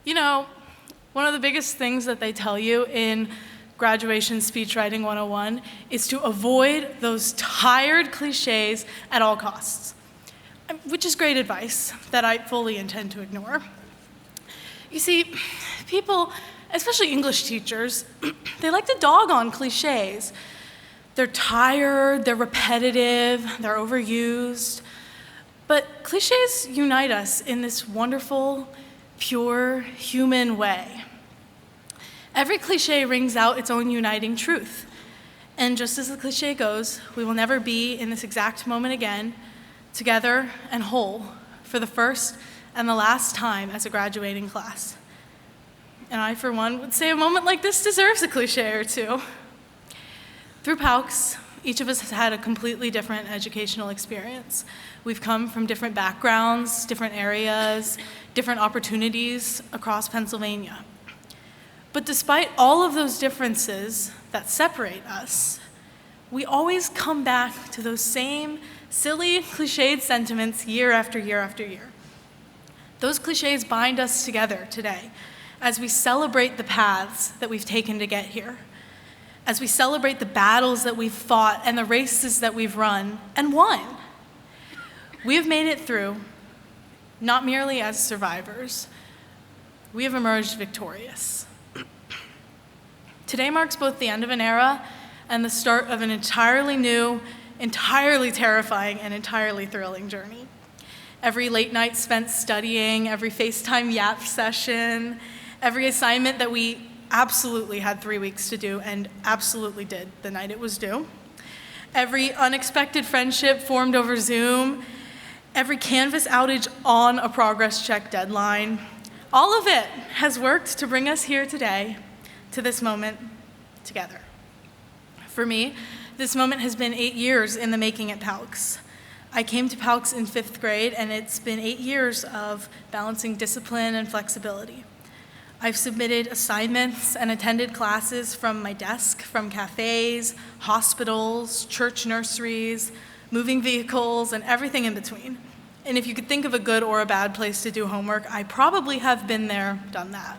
You know, one of the biggest things that they tell you in Graduation Speech Writing 101 is to avoid those tired cliches at all costs, which is great advice that I fully intend to ignore. You see, people, especially English teachers, they like to dog on cliches. They're tired, they're repetitive, they're overused. But cliches unite us in this wonderful, pure, human way. Every cliche rings out its own uniting truth. And just as the cliche goes, we will never be in this exact moment again, together and whole, for the first and the last time as a graduating class. And I, for one, would say a moment like this deserves a cliche or two. Through PALCS, each of us has had a completely different educational experience. We've come from different backgrounds, different areas, different opportunities across Pennsylvania. But despite all of those differences that separate us, we always come back to those same silly, cliched sentiments year after year after year. Those cliches bind us together today as we celebrate the paths that we've taken to get here, as we celebrate the battles that we've fought and the races that we've run and won. We have made it through, not merely as survivors, we have emerged victorious. Today marks both the end of an era and the start of an entirely new, entirely terrifying, and entirely thrilling journey. Every late night spent studying, every FaceTime yap session, every assignment that we absolutely had 3 weeks to do and absolutely did the night it was due, every unexpected friendship formed over Zoom, every Canvas outage on a progress check deadline, all of it has worked to bring us here today, to this moment together. For me, this moment has been 8 years in the making at PALCS. I came to PALCS in 5th grade, and it's been 8 years of balancing discipline and flexibility. I've submitted assignments and attended classes from my desk, from cafes, hospitals, church nurseries, moving vehicles, and everything in between. And if you could think of a good or a bad place to do homework, I probably have been there, done that.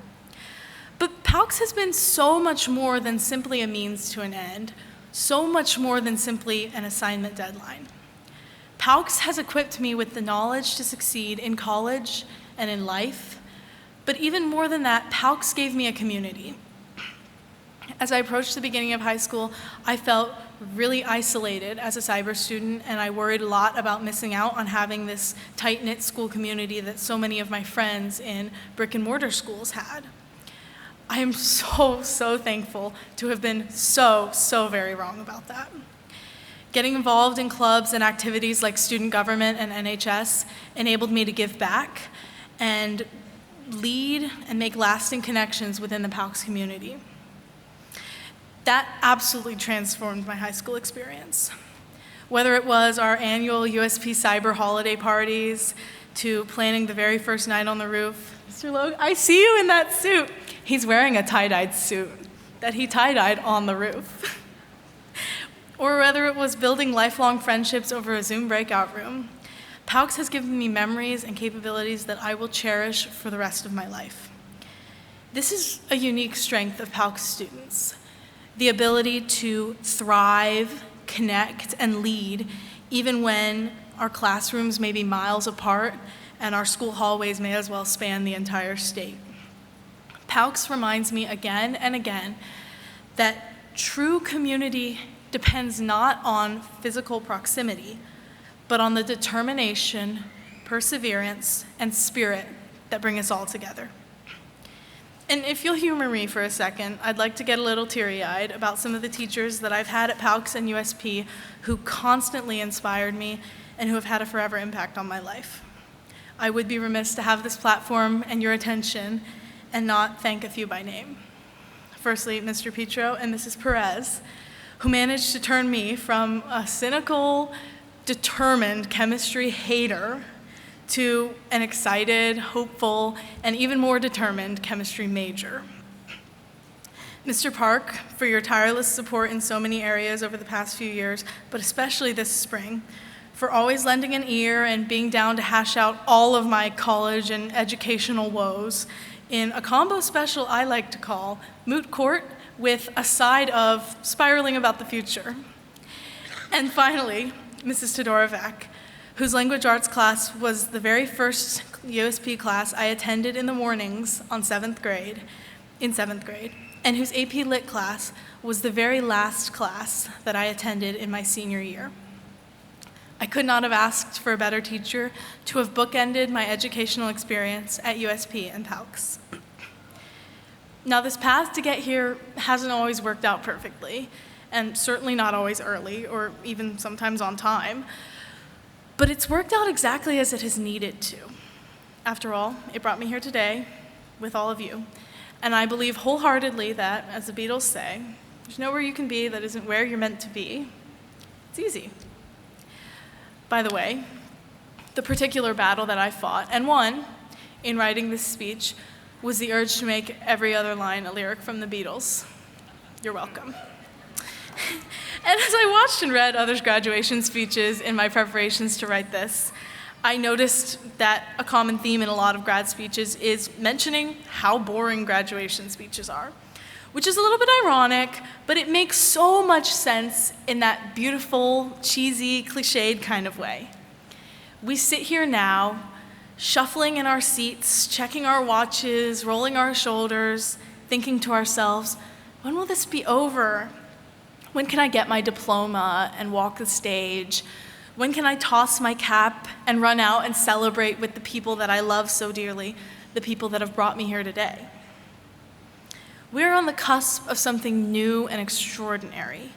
But PALCS has been so much more than simply a means to an end, so much more than simply an assignment deadline. PALCS has equipped me with the knowledge to succeed in college and in life, but even more than that, PALCS gave me a community. As I approached the beginning of high school, I felt really isolated as a cyber student, and I worried a lot about missing out on having this tight-knit school community that so many of my friends in brick and mortar schools had. I am so thankful to have been so very wrong about that. Getting involved in clubs and activities like student government and NHS enabled me to give back and lead and make lasting connections within the PALCS community. That absolutely transformed my high school experience. Whether it was our annual USP Cyber holiday parties, to planning the very first night on the roof. Mr. Logue, I see you in that suit. He's wearing a tie-dyed suit that he tie-dyed on the roof. Or whether it was building lifelong friendships over a Zoom breakout room, PALCS has given me memories and capabilities that I will cherish for the rest of my life. This is a unique strength of PALCS students, the ability to thrive, connect, and lead, even when our classrooms may be miles apart and our school hallways may as well span the entire state. PALCS reminds me again and again that true community depends not on physical proximity, but on the determination, perseverance, and spirit that bring us all together. And if you'll humor me for a second, I'd like to get a little teary-eyed about some of the teachers that I've had at PALCS and USP who constantly inspired me and who have had a forever impact on my life. I would be remiss to have this platform and your attention and not thank a few by name. Firstly, Mr. Petro and Mrs. Perez, who managed to turn me from a cynical, determined chemistry hater to an excited, hopeful, and even more determined chemistry major. Mr. Park, for your tireless support in so many areas over the past few years, but especially this spring, for always lending an ear and being down to hash out all of my college and educational woes in a combo special I like to call Moot Court with a side of spiraling about the future. And finally, Mrs. Todorovac, whose language arts class was the very first USP class I attended in the mornings in seventh grade, and whose AP Lit class was the very last class that I attended in my senior year. I could not have asked for a better teacher to have bookended my educational experience at USP and PALCS. Now, this path to get here hasn't always worked out perfectly, and certainly not always early, or even sometimes on time, but it's worked out exactly as it has needed to. After all, it brought me here today with all of you, and I believe wholeheartedly that, as the Beatles say, there's nowhere you can be that isn't where you're meant to be. It's easy. By the way, the particular battle that I fought and won in writing this speech was the urge to make every other line a lyric from the Beatles. You're welcome. And as I watched and read others' graduation speeches in my preparations to write this, I noticed that a common theme in a lot of grad speeches is mentioning how boring graduation speeches are, which is a little bit ironic, but it makes so much sense in that beautiful, cheesy, cliched kind of way. We sit here now, shuffling in our seats, checking our watches, rolling our shoulders, thinking to ourselves, when will this be over? When can I get my diploma and walk the stage? When can I toss my cap and run out and celebrate with the people that I love so dearly, the people that have brought me here today? We're on the cusp of something new and extraordinary,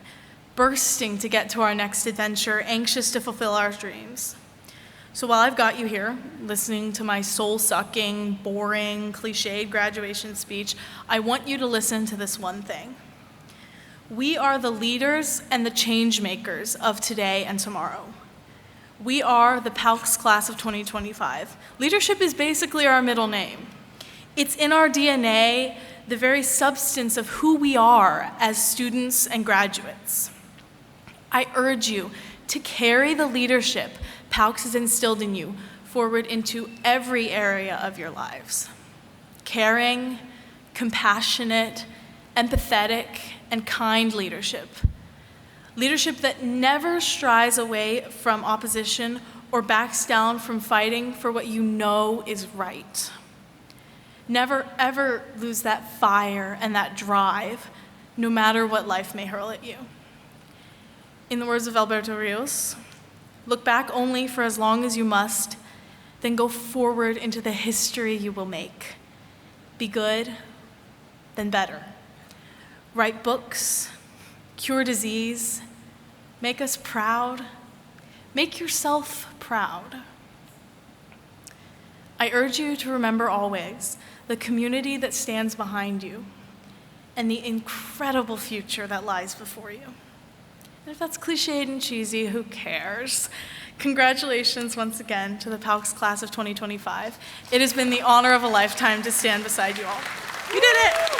bursting to get to our next adventure, anxious to fulfill our dreams. So while I've got you here, listening to my soul-sucking, boring, cliched graduation speech, I want you to listen to this one thing. We are the leaders and the change makers of today and tomorrow. We are the PALCS class of 2025. Leadership is basically our middle name. It's in our DNA, the very substance of who we are as students and graduates. I urge you to carry the leadership PALCS has instilled in you forward into every area of your lives. Caring, compassionate, empathetic, and kind leadership. Leadership that never strives away from opposition or backs down from fighting for what you know is right. Never, ever lose that fire and that drive, no matter what life may hurl at you. In the words of Alberto Rios, look back only for as long as you must, then go forward into the history you will make. Be good, then better. Write books, cure disease, make us proud, make yourself proud. I urge you to remember always the community that stands behind you and the incredible future that lies before you. And if that's cliched and cheesy, who cares? Congratulations once again to the PALCS class of 2025. It has been the honor of a lifetime to stand beside you all. You did it!